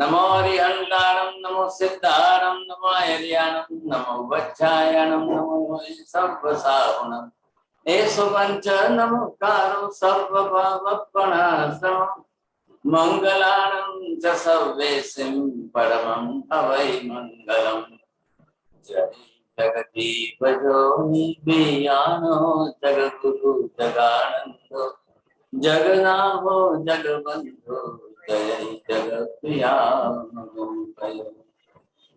नमो हरिहंताणं नमो सिद्धाणं नमो हरियाणं नमो वज्रायणं नमो सर्वसाहुणं एषु पञ्च नमोकारो सर्वभावपणाश्रमं मंगलानं च सर्वेसिं परमं हवै मंगलम्। जय जगदीप जोनि बियानो जगद्गुरु जगानंदो जगन्नाथो जगबंधु जय जगत्प्रिया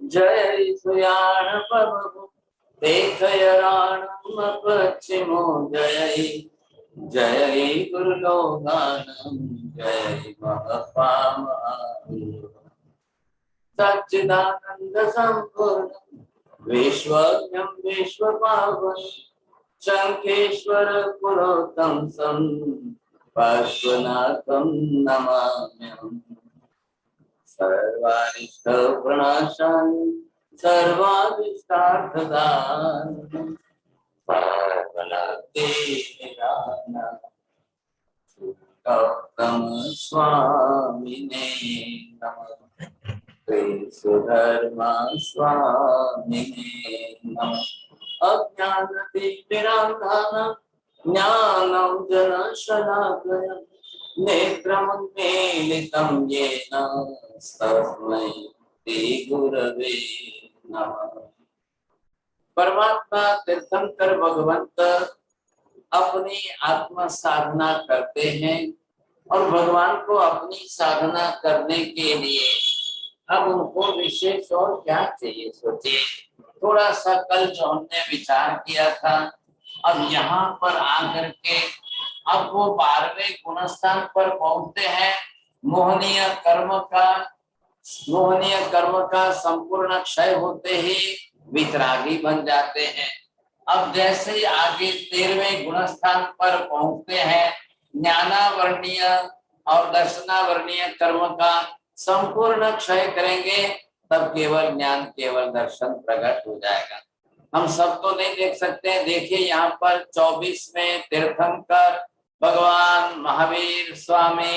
जय सुयाण प्रभु देखयराणम पश्चिमो जय जय गुरुलोगानम जय महपामा सच्चिदानंद संपूर्ण विश्वज्ञं विश्वपावन शंखेश्वर पुरोतम सं पार्श्वनाथं नमाम्यहम्। सर्वारिष्ट प्रणाशानि सर्वाभिष्टार्थदायिनि सर्वलब्धे निधानं गौतम स्वामिने नमः। श्री सुधर्मा स्वामिने नमः। अज्ञानतिमिरान्धनं ज्ञानं जनशलाकया नेत्रमुन्मीलितं येन तस्मै श्रीगुरवे नमः। परमात्मा तीर्थंकर भगवंत अपनी आत्म साधना करते हैं और भगवान को अपनी साधना करने के लिए अब उनको विशेष और क्या चाहिए सोचिए। थोड़ा सा कल जो हमने विचार किया था, अब यहाँ पर आकर के अब वो 12वें गुणस्थान पर पहुंचते हैं। मोहनीय कर्म का संपूर्ण क्षय होते ही वितरागी बन जाते हैं। अब जैसे ही आगे 13वें गुणस्थान पर पहुंचते हैं, ज्ञानावर्णीय और दर्शनावर्णीय कर्म का संपूर्ण क्षय करेंगे, तब केवल ज्ञान केवल दर्शन प्रकट हो जाएगा। हम सब तो नहीं देख सकते हैं। देखिए यहाँ पर 24 में तीर्थंकर भगवान महावीर स्वामी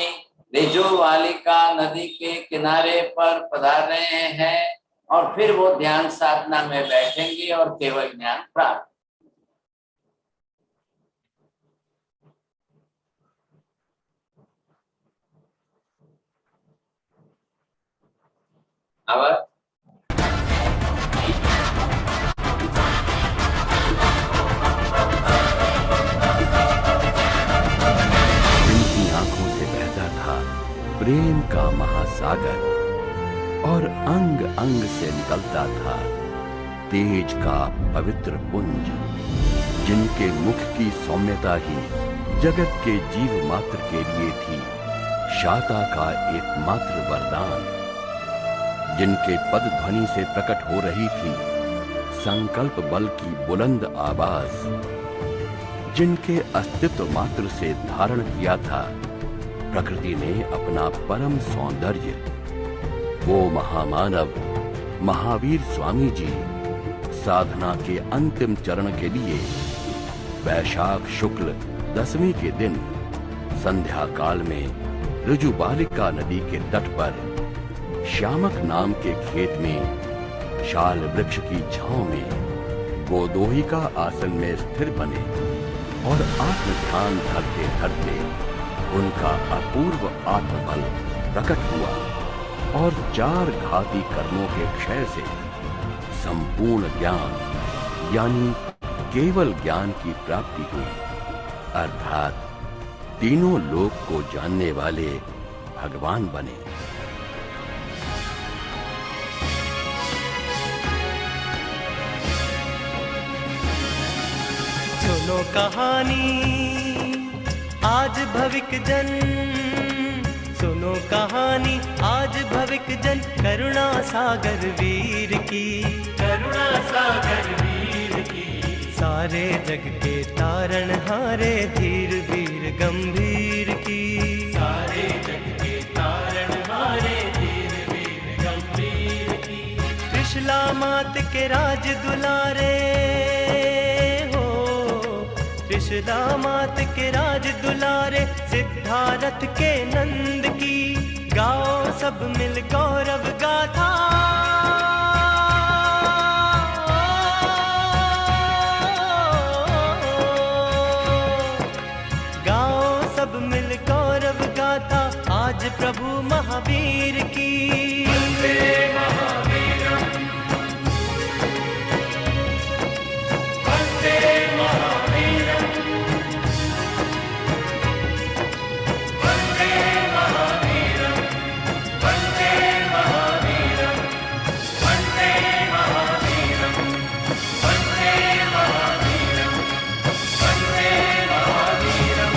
रिजुवालिका नदी के किनारे पर पधार रहे हैं और फिर वो ध्यान साधना में बैठेंगे और केवल ज्ञान प्राप्त। अब प्रेम का महासागर और अंग अंग से निकलता था तेज का पवित्र पुंज, जिनके मुख की सौम्यता ही जगत के जीव मात्र के लिए थी शाता का एकमात्र वरदान, जिनके पद ध्वनि से प्रकट हो रही थी संकल्प बल की बुलंद आवाज, जिनके अस्तित्व मात्र से धारण किया था प्रकृति ने अपना परम सौंदर्य, वो महामानव महावीर स्वामी जी साधना के अंतिम चरण के लिए वैशाख शुक्ल 10वीं के दिन संध्या काल में ऋजुबालिका नदी के तट पर श्यामक नाम के खेत में शाल वृक्ष की छांव में गोदोही का आसन में स्थिर बने और आत्म ध्यान धरते धरते उनका अपूर्व आत्मबल प्रकट हुआ और 4 घाती कर्मों के क्षय से संपूर्ण ज्ञान यानी केवल ज्ञान की प्राप्ति हुई, अर्थात तीनों लोक को जानने वाले भगवान बने। सुनो कहानी आज भविक जन, सुनो कहानी आज भविक जन करुणा सागर वीर की, करुणा सागर वीर की। सारे जग के तारण हारे धीर वीर गंभीर की, सारे जग के तारण हारे धीर वीर गंभीर की। त्रिशला मात के राज दुलारे त्रिशला मात के राज दुलारे सिद्धारथ के नंद की, गाओ सब सब मिल गौरव गाथा, गाओ सब मिल गौरव गाथा आज प्रभु महावीर की। वंदे महावीरम, वंदे महावीरम, वंदे महावीरम, वंदे महावीरम, वंदे महावीरम, वंदे महावीरम, वंदे महावीरम।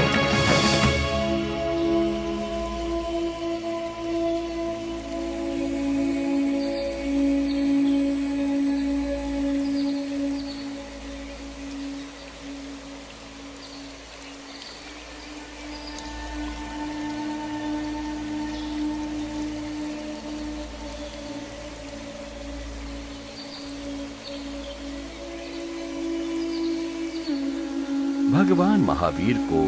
भगवान महावीर को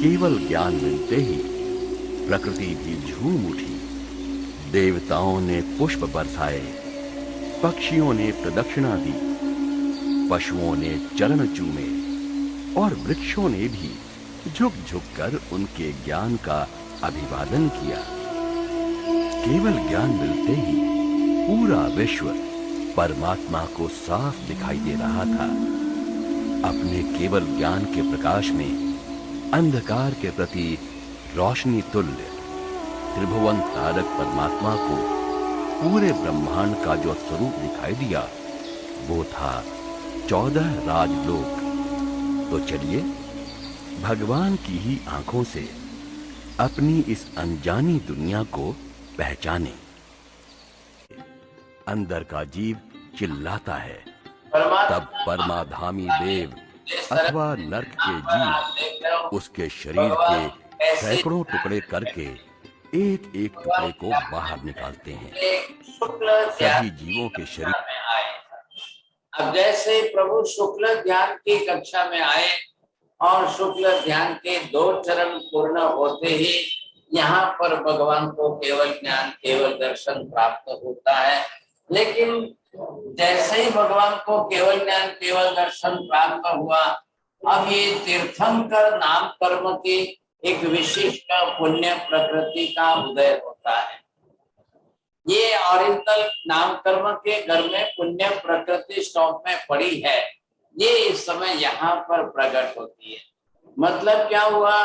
केवल ज्ञान मिलते ही प्रकृति भी झूम उठी। देवताओं ने पुष्प बरसाए, पक्षियों ने प्रदक्षिणा दी, पशुओं ने चरण चूमे और वृक्षों ने भी झुक झुक कर उनके ज्ञान का अभिवादन किया। केवल ज्ञान मिलते ही पूरा विश्व परमात्मा को साफ दिखाई दे रहा था। अपने केवल ज्ञान के प्रकाश में अंधकार के प्रति रोशनी तुल्य त्रिभुवन तारक परमात्मा को पूरे ब्रह्मांड का जो स्वरूप दिखाई दिया वो था 14 राजलोक। तो चलिए भगवान की ही आंखों से अपनी इस अनजानी दुनिया को पहचाने। अंदर का जीव चिल्लाता है, तब परमाधामी देव अथवा नर्क के जीव उसके शरीर के सैकड़ों टुकड़े करके एक एक टुकड़े को बाहर निकालते हैं। सभी जीवों के शरीर में आए। अब जैसे प्रभु शुक्ल ध्यान की कक्षा में आए और शुक्ल ध्यान के 2 चरण पूर्ण होते ही यहाँ पर भगवान को केवल ज्ञान केवल दर्शन प्राप्त होता है। लेकिन जैसे ही भगवान को केवल ज्ञान केवल दर्शन प्राप्त हुआ, अब ये तीर्थंकर नाम कर्म की एक विशिष्ट पुण्य प्रकृति का उदय होता है। ये ओरिएंटल नाम कर्म के घर में पुण्य प्रकृति स्टॉक में पड़ी है, ये इस समय यहाँ पर प्रकट होती है। मतलब क्या हुआ,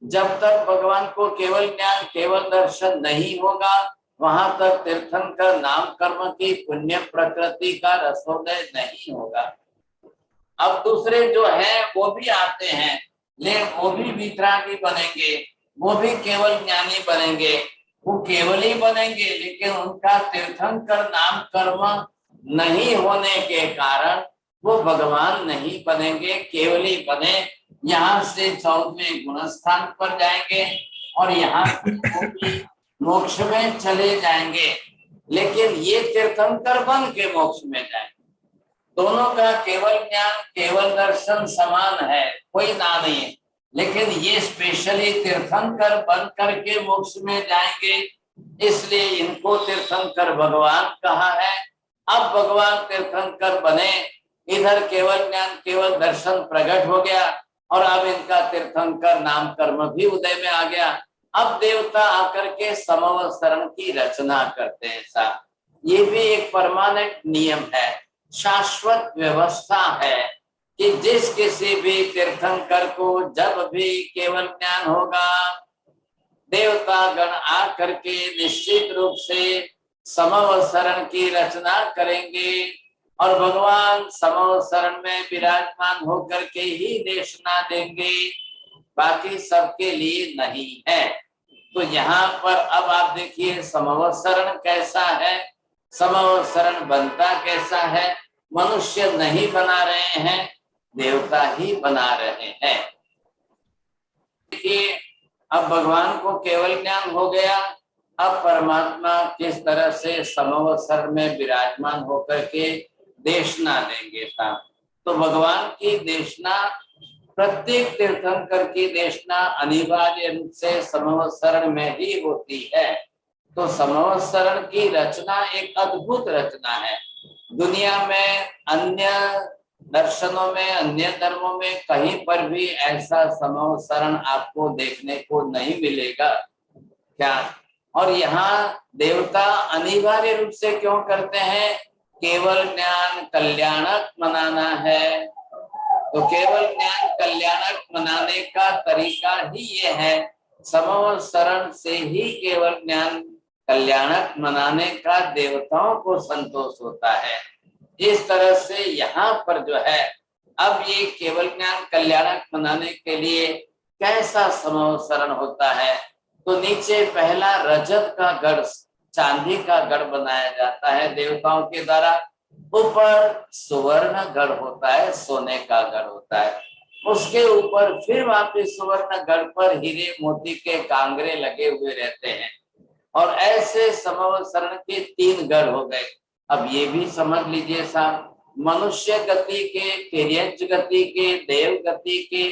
जब तक भगवान को केवल ज्ञान केवल दर्शन नहीं होगा वहां तक तीर्थंकर नाम कर्म की पुण्य प्रकृति का रसोदय नहीं होगा। अब दूसरे जो है वो भी आते हैं, लेकिन वो भी वितरागी बनेंगे, वो भी केवल ज्ञानी बनेंगे, वो केवल ही बनेंगे, लेकिन उनका तीर्थंकर नाम कर्म नहीं होने के कारण वो भगवान नहीं बनेंगे, केवल ही बने। यहाँ से 14वें गुणस्थान पर जाएंगे और यहाँ से मोक्ष में चले जाएंगे, लेकिन ये तीर्थंकर बन के मोक्ष में जाएंगे। दोनों का केवल ज्ञान केवल दर्शन समान है, कोई ना नहीं है, लेकिन ये स्पेशली तीर्थंकर बन करके मोक्ष में जाएंगे, इसलिए इनको तीर्थंकर भगवान कहा है। अब भगवान तीर्थंकर बने, इधर केवल ज्ञान केवल दर्शन प्रकट हो गया और अब इनका तीर्थंकर नाम कर्म भी उदय में आ गया। अब देवता आकर के समवसरण की रचना करते हैं। साहब, ये भी एक परमानेंट नियम है, शाश्वत व्यवस्था है कि जिस किसी भी तीर्थंकर को जब भी केवल ज्ञान होगा, देवता गण आकर के निश्चित रूप से समवसरण की रचना करेंगे और भगवान समवसरण में विराजमान होकर के ही देशना देंगे, बाकी सबके लिए नहीं है। तो यहाँ पर अब आप देखिए समवसरण कैसा है, समवसरण बनता कैसा है। मनुष्य नहीं बना रहे हैं, देवता ही बना रहे हैं। देखिए अब भगवान को केवल ज्ञान हो गया, अब परमात्मा किस तरह से समवसरण में विराजमान होकर के देशना देंगे। तो भगवान की देशना, प्रत्येक तीर्थंकर की देशना अनिवार्य रूप से समवसरण में ही होती है। तो समवसरण की रचना एक अद्भुत रचना है। दुनिया में अन्य दर्शनों में, अन्य धर्मों में कहीं पर भी ऐसा समवसरण आपको देखने को नहीं मिलेगा क्या। और यहाँ देवता अनिवार्य रूप से क्यों करते हैं, केवल ज्ञान कल्याणक मनाना है। तो केवल ज्ञान कल्याणक मनाने का तरीका ही ये है, समवसरण से ही केवल ज्ञान कल्याणक मनाने का देवताओं को संतोष होता है। इस तरह से यहाँ पर जो है, अब ये केवल ज्ञान कल्याणक मनाने के लिए कैसा समवसरण होता है, तो नीचे पहला रजत का गढ़, चांदी का गढ़ बनाया जाता है देवताओं के द्वारा। ऊपर सुवर्ण गढ़ होता है, सोने का गढ़ होता है। उसके ऊपर फिर वापिस सुवर्ण गढ़ पर हीरे मोती के कांगरे लगे हुए रहते हैं। और ऐसे समवसरण के 3 गढ़ हो गए। अब ये भी समझ लीजिए साहब, मनुष्य गति के, तिर्यंच गति के, देव गति के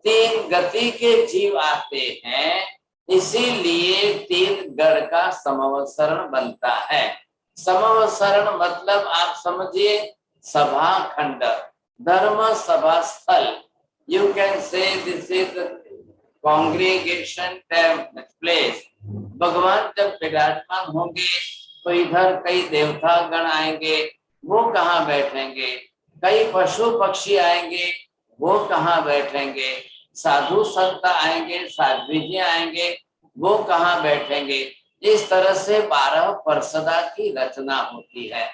3 गति के जीव आते हैं, इसीलिए 3 गढ़ का समवसरण बनता है। समवसरण मतलब आप समझिए सभा खंड, धर्म सभा स्थल। You can say this is congregation place. भगवान जब विराजमान होंगे तो इधर कई देवता गण आएंगे, वो कहाँ बैठेंगे, कई पशु पक्षी आएंगे, वो कहाँ बैठेंगे, साधु संत आएंगे, साध्वी जी आएंगे, वो कहाँ बैठेंगे। इस तरह से 12 पर्षदा की रचना होती है।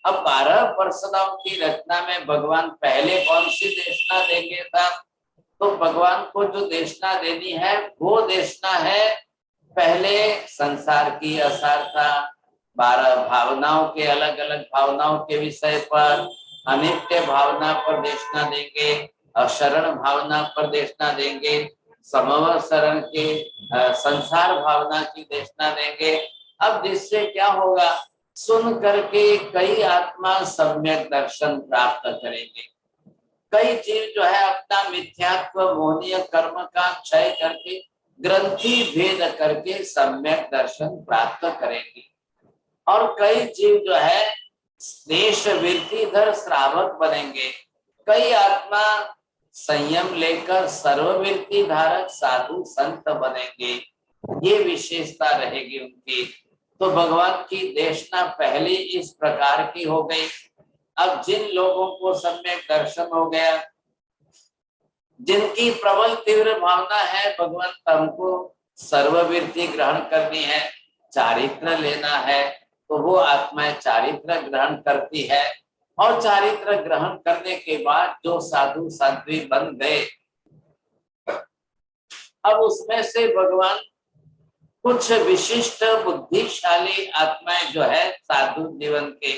अब 12 पर्षदाओं की रचना में भगवान पहले कौन सी देशना देंगे साहब, तो भगवान को जो देशना देनी है वो देशना है पहले संसार की असारता, 12 भावनाओं के, अलग अलग भावनाओं के विषय पर, अनित्य भावना पर देशना देंगे, अशरण भावना पर देशना देंगे, समवसरण के संसार भावना की देशना देंगे। अब जिससे क्या होगा, सुन करके कई आत्मा सम्यक दर्शन प्राप्त करेंगे। कई जीव जो है अपना मिथ्यात्व मोहनीय कर्म का क्षय करके, ग्रंथि भेद करके सम्यक दर्शन प्राप्त करेंगे। और कई जीव जो है देश वृत्तिधर श्रावक बनेंगे। कई आत्मा संयम लेकर सर्ववृत्ति धारक साधु संत बनेंगे। ये विशेषता रहेगी उनकी। तो भगवान की देशना पहले इस प्रकार की हो गई। अब जिन लोगों को सम्यक दर्शन हो गया, जिनकी प्रबल तीव्र भावना है भगवान हमको सर्ववृत्ति ग्रहण करनी है, चारित्र लेना है, तो वो आत्माएं चारित्र ग्रहण करती है। और चारित्र ग्रहण करने के बाद जो साधु साध्वी बन गए, अब उसमें से भगवान कुछ विशिष्ट बुद्धिशाली आत्माएं जो है साधु जीवन के,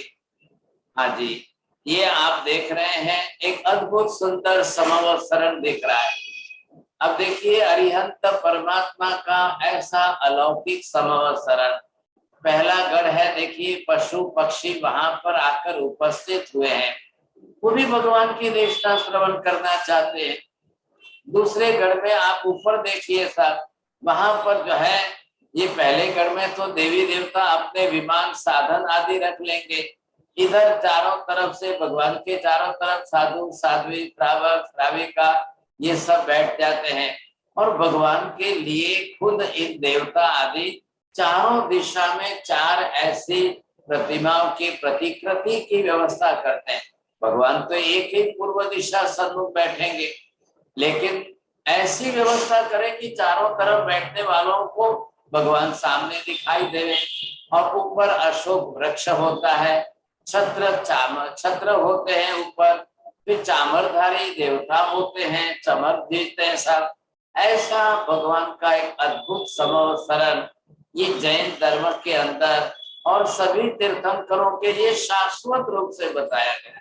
हाँ जी, ये आप देख रहे हैं एक अद्भुत सुंदर समवसरण दिख रहा है। अब देखिए अरिहंत परमात्मा का ऐसा अलौकिक समवसरण। पहला गढ़ है, देखिए पशु पक्षी वहां पर आकर उपस्थित हुए हैं, वो भी भगवान की देशना श्रवण करना चाहते हैं। दूसरे गढ़ में आप ऊपर देखिए साहब, वहां पर जो है ये पहले गढ़ में तो देवी देवता अपने विमान साधन आदि रख लेंगे। इधर चारों तरफ से भगवान के चारों तरफ साधु साध्वी श्रावक श्राविका ये सब बैठ जाते हैं। और भगवान के लिए खुद इन देवता आदि चारों दिशा में 4 ऐसी प्रतिमाओं की प्रतिकृति की व्यवस्था करते हैं। भगवान तो एक ही पूर्व दिशा सन्मुख बैठेंगे, लेकिन ऐसी व्यवस्था करें कि चारों तरफ बैठने वालों को भगवान सामने दिखाई देवे। और ऊपर अशोक वृक्ष होता है, छत्र होते हैं ऊपर, फिर चामरधारी देवता होते हैं, चमर जीतते हैं सब। ऐसा भगवान का एक अद्भुत समवसरण ये जैन धर्म के अंदर और सभी तीर्थंकरों के लिए शाश्वत रूप से बताया गया,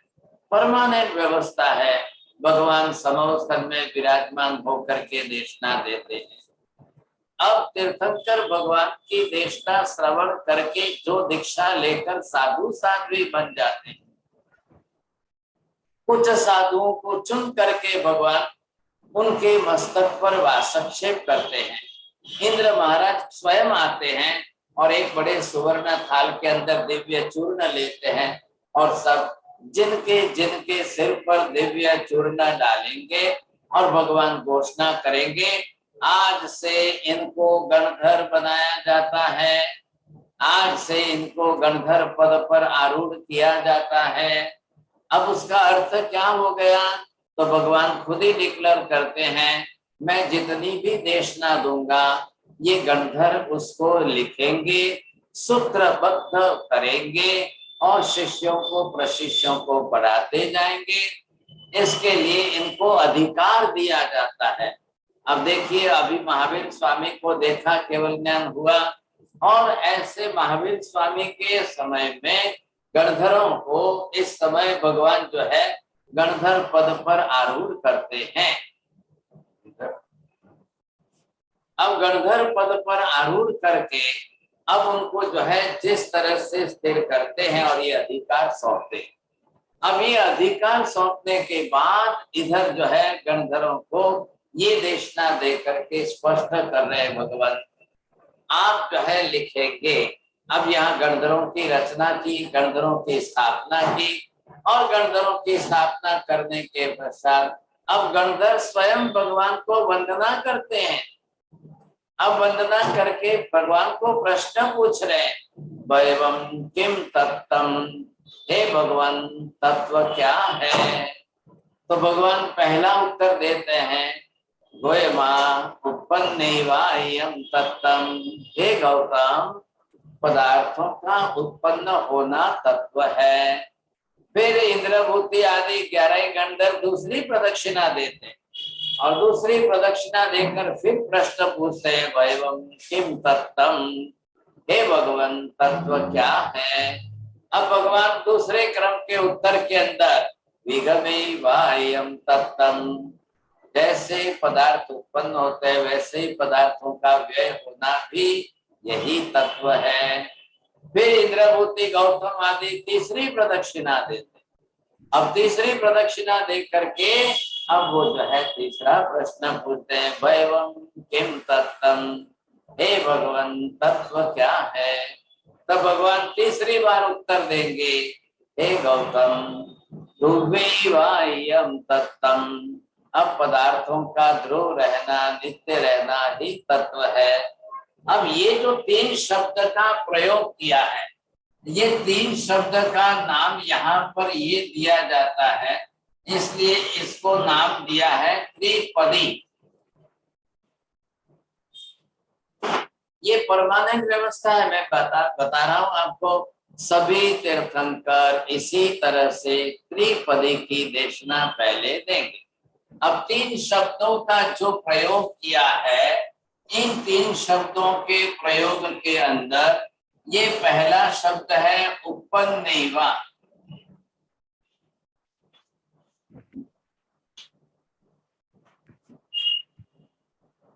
परमानेंट व्यवस्था है। भगवान समवसरण में विराजमान होकर के देशना देते हैं। अब तीर्थंकर भगवान की देशना श्रवण करके जो दीक्षा लेकर साधु साध्वी बन जाते हैं, कुछ साधुओं को चुन करके भगवान उनके मस्तक पर वासक्षेप करते हैं। इंद्र महाराज स्वयं आते हैं और एक बड़े सुवर्ण थाल के अंदर दिव्य चूर्ण लेते हैं और सब जिनके जिनके सिर पर दिव्य चूर्ण डालेंगे और भगवान घोषणा करेंगे, आज से इनको गणधर बनाया जाता है, आज से इनको गणधर पद पर आरूढ़ किया जाता है। अब उसका अर्थ क्या हो गया? तो भगवान खुद ही डिक्लेयर करते हैं, मैं जितनी भी देशना दूंगा ये गणधर उसको लिखेंगे, सूत्रबद्ध करेंगे और शिष्यों को प्रशिष्यों को पढ़ाते जाएंगे। इसके लिए इनको अधिकार दिया जाता है। अब देखिए, अभी महावीर स्वामी को देखा, केवल ज्ञान हुआ, और ऐसे महावीर स्वामी के समय में गणधरों को इस समय भगवान जो है गणधर पद पर आरूढ़ करते हैं। अब गणधर पद पर आरूढ़ करके अब उनको जो है जिस तरह से स्थिर करते हैं और ये अधिकार सौंपते हैं। अब ये अधिकार सौंपने के बाद इधर जो है गणधरों को ये देशना दे करके स्पष्ट कर रहे हैं भगवान, आप जो है लिखेंगे। अब यहाँ गणधरों की रचना की, गणधरों की स्थापना की, और गणधरों की स्थापना करने के पश्चात अब गणधर स्वयं भगवान को वंदना करते हैं। अब वंदना करके भगवान को प्रश्न पूछ रहे हैं, वयवम किम तत्तम, हे भगवान तत्व क्या है? तो भगवान पहला उत्तर देते हैं, गोयमा उत्पन्नैवायं तत्तम, हे गौतम पदार्थों का उत्पन्न होना तत्व है। फिर इंद्रभूति आदि 11 गणधर दूसरी प्रदक्षिणा देते हैं और दूसरी प्रदक्षिणा देकर फिर प्रश्न पूछते हैं, वयवम किम तत्तम, हे भगवान तत्व क्या है? अब भगवान दूसरे क्रम के उत्तर के अंदर विगमैवायं तत्तम, जैसे पदार्थ उत्पन्न होते हैं वैसे ही पदार्थों का व्यय होना भी यही तत्व है। फिर इंद्रभूति गौतम आदि तीसरी प्रदक्षिणा देते। अब तीसरी प्रदक्षिणा दे करके अब वो जो है तीसरा प्रश्न पूछते हैं, वयवम किम तत्तम, हे भगवान तत्व क्या है? तब भगवान तीसरी बार उत्तर देंगे, हे गौतम ध्रुवैवायं तत्तम, अब पदार्थों का ध्रुव रहना, नित्य रहना ही तत्व है। अब ये जो 3 शब्द का प्रयोग किया है, ये 3 शब्द का नाम यहाँ पर ये दिया जाता है, इसलिए इसको नाम दिया है त्रिपदी। ये परमानेंट व्यवस्था है, मैं बता रहा हूं आपको। सभी तीर्थंकर इसी तरह से त्रिपदी की देशना पहले देंगे। अब 3 शब्दों का जो प्रयोग किया है, इन 3 शब्दों के प्रयोग के अंदर ये पहला शब्द है उत्पन्नैवा।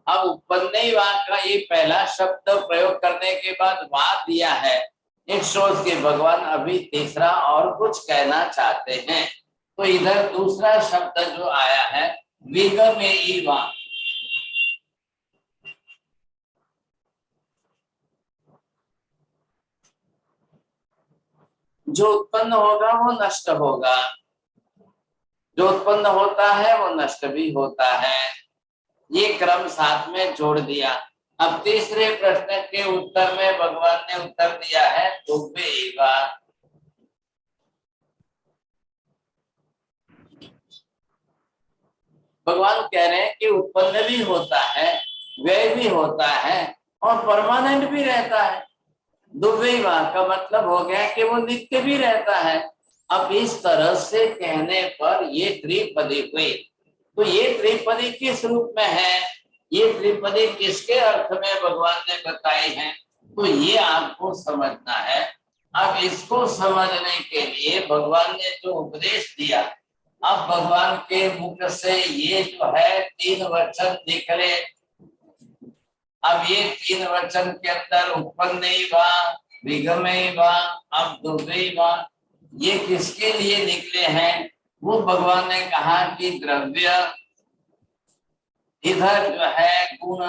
अब उत्पन्नैवा का ये पहला शब्द प्रयोग करने के बाद वा दिया है। इट शोज कि भगवान अभी तीसरा और कुछ कहना चाहते हैं। तो इधर दूसरा शब्द जो आया है विगमैवा, जो उत्पन्न होगा वो नष्ट होगा, जो उत्पन्न होता है वो नष्ट भी होता है। ये क्रम साथ में जोड़ दिया। अब तीसरे प्रश्न के उत्तर में भगवान ने उत्तर दिया है तुभ्यैवा। भगवान कह रहे हैं कि उत्पन्न भी होता है, व्यय भी होता है और परमानेंट भी रहता है। दुर्वैवा का मतलब हो गया कि वो नित्य भी रहता है। अब इस तरह से कहने पर ये त्रिपदी हुई। तो ये त्रिपदी किस रूप में है, ये त्रिपदी किसके अर्थ में भगवान ने बताई है, तो ये आपको समझना है। अब इसको समझने के लिए भगवान ने जो उपदेश दिया, अब भगवान के मुख से ये जो है 3 वचन निकले। अब ये 3 वचन के अंदर उत्पन्नैवा, विगमैवा, अब दुर्वैवा, ये किसके लिए निकले हैं? वो भगवान ने कहा कि द्रव्य, इधर जो है गुण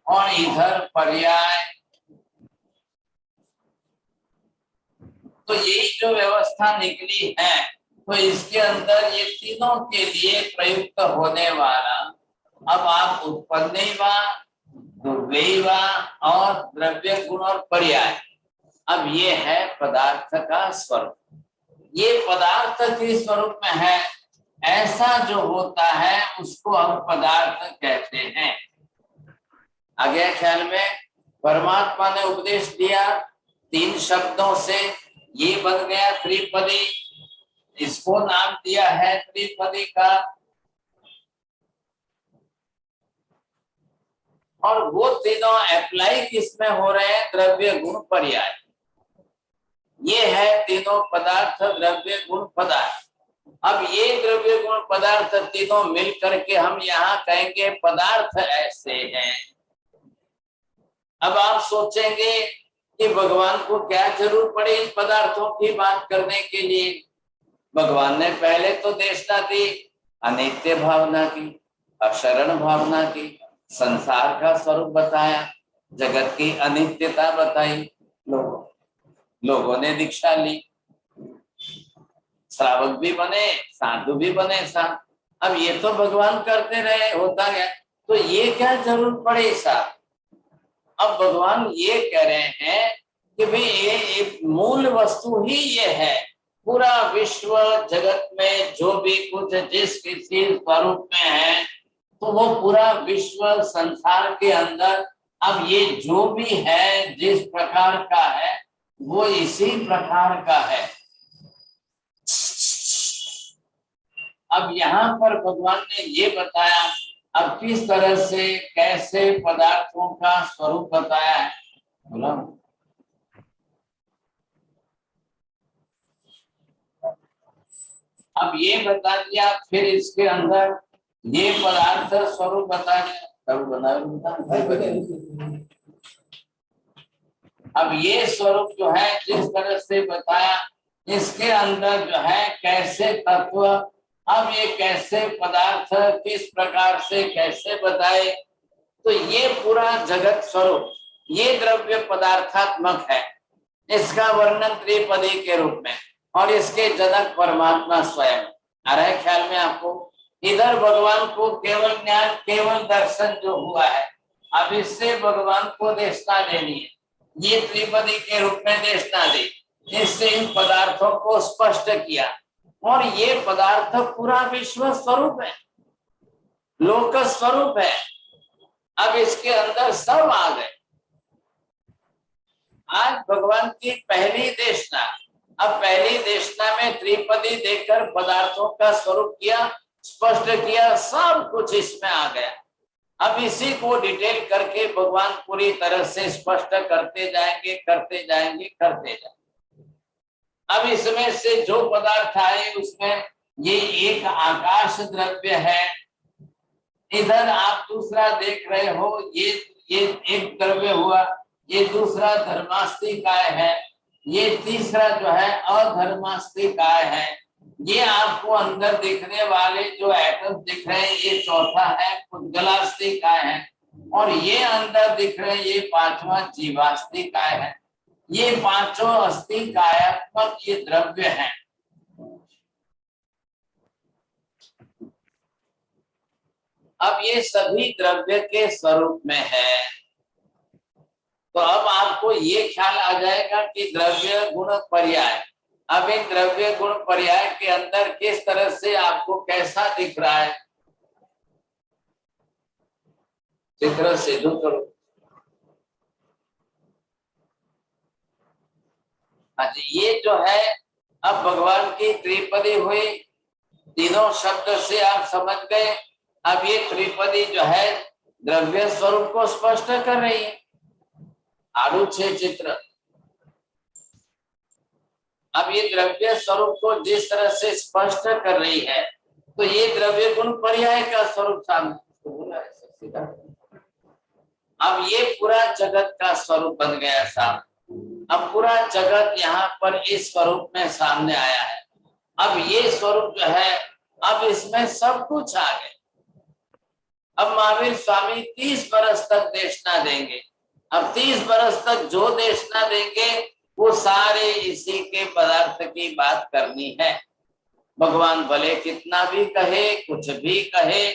और इधर पर्याय तो यही जो व्यवस्था निकली है, तो इसके अंदर ये तीनों के लिए प्रयुक्त होने वाला, अब आप उत्पन्न वा, दुर्व्यय वा और द्रव्य गुण और पर्याय, अब ये है पदार्थ का स्वरूप। ये पदार्थ के स्वरूप में है, ऐसा जो होता है उसको हम पदार्थ कहते हैं। आ गया ख्याल में? परमात्मा ने उपदेश दिया 3 शब्दों से, ये बन गया त्रिपदी, इसको नाम दिया है त्रिपदी का। और वो तीनों अप्लाई किसमें हो रहे हैं? द्रव्य गुण पर्याय। ये है तीनों पदार्थ, द्रव्य गुण पदार्थ। अब ये द्रव्य गुण पदार्थ तीनों मिल करके हम यहाँ कहेंगे पदार्थ ऐसे हैं। अब आप सोचेंगे कि भगवान को क्या जरूरत पड़ी इन पदार्थों की बात करने के लिए? भगवान ने पहले तो देशना दी, अनित्य भावना की, अशरण भावना की, संसार का स्वरूप बताया, जगत की अनित्यता बताई, लोगों ने दीक्षा ली, श्रावक भी बने, साधु भी बने साथ। अब ये तो भगवान करते रहे, होता गया, तो ये क्या जरूरत पड़ी साहब? अब भगवान ये कह रहे हैं कि भाई ये एक मूल वस्तु ही ये है, पूरा विश्व जगत में जो भी कुछ जिस किसी स्वरूप में है, तो वो पूरा विश्व संसार के अंदर अब ये जो भी है जिस प्रकार का है वो इसी प्रकार का है। अब यहाँ पर भगवान ने ये बताया, अब किस तरह से कैसे पदार्थों का स्वरूप बताया है, बोला। अब ये बता दिया, फिर इसके अंदर ये पदार्थ स्वरूप बता दिया, अब ये स्वरूप जो है जिस तरह से बताया, इसके अंदर जो है कैसे तत्व, अब ये कैसे पदार्थ किस प्रकार से कैसे बताए, तो ये पूरा जगत स्वरूप ये द्रव्य पदार्थात्मक है, इसका वर्णन त्रिपदी के रूप में, और इसके जनक परमात्मा स्वयं। आ रहा है ख्याल में आपको? इधर भगवान को केवल ज्ञान, केवल दर्शन जो हुआ है, अब इससे भगवान को देशना देनी है, ये त्रिपदी के रूप में देशना दी, इससे इन पदार्थों को स्पष्ट किया। और ये पदार्थ पूरा विश्व स्वरूप है, लोक स्वरूप है। अब इसके अंदर सब आ गए। आज भगवान की पहली देशना, अब पहली देशना में त्रिपदी देकर पदार्थों का स्वरूप किया, स्पष्ट किया, सब कुछ इसमें आ गया। अब इसी को डिटेल करके भगवान पूरी तरह से स्पष्ट करते जाएंगे, करते जाएंगे, करते जाएंगे। अब इसमें से जो पदार्थ आए उसमें ये एक आकाश द्रव्य है, इधर आप दूसरा देख रहे हो, ये एक द्रव्य हुआ, ये दूसरा धर्मास्तिकाय है, ये तीसरा जो है अधर्मास्तिकाय है, ये आपको अंदर दिखने वाले जो एटम दिख रहे हैं ये चौथा है पुद्गलास्तिकाय है, और ये अंदर दिख रहे हैं ये 5वां जीवास्तिकाय है। ये 5 अस्तिकायात्मक ये द्रव्य हैं। अब ये सभी द्रव्य के स्वरूप में है, तो अब आपको ये ख्याल आ जाएगा कि द्रव्य गुण पर्याय, अब इन द्रव्य गुण पर्याय के अंदर किस तरह से आपको कैसा दिख रहा है, चित्र सिद्धू करो। ये जो है अब भगवान की त्रिपदी हुई, तीनों शब्द से आप समझ गए। अब ये त्रिपदी जो है द्रव्य स्वरूप को स्पष्ट कर रही है, आलू 6 चित्र। अब ये द्रव्य स्वरूप को जिस तरह से स्पष्ट कर रही है, तो ये द्रव्य गुण पर्याय का स्वरूप सामने। अब ये पूरा जगत का स्वरूप बन गया साहब। अब पूरा जगत यहाँ पर इस स्वरूप में सामने आया है। अब ये स्वरूप जो है, अब इसमें सब कुछ आ गए। अब महावीर स्वामी 30 बरस तक देशना देंगे। अब 30 बरस तक जो देशना देंगे वो सारे इसी के पदार्थ की बात करनी है। भगवान भले कितना भी कहे, कुछ भी कहे,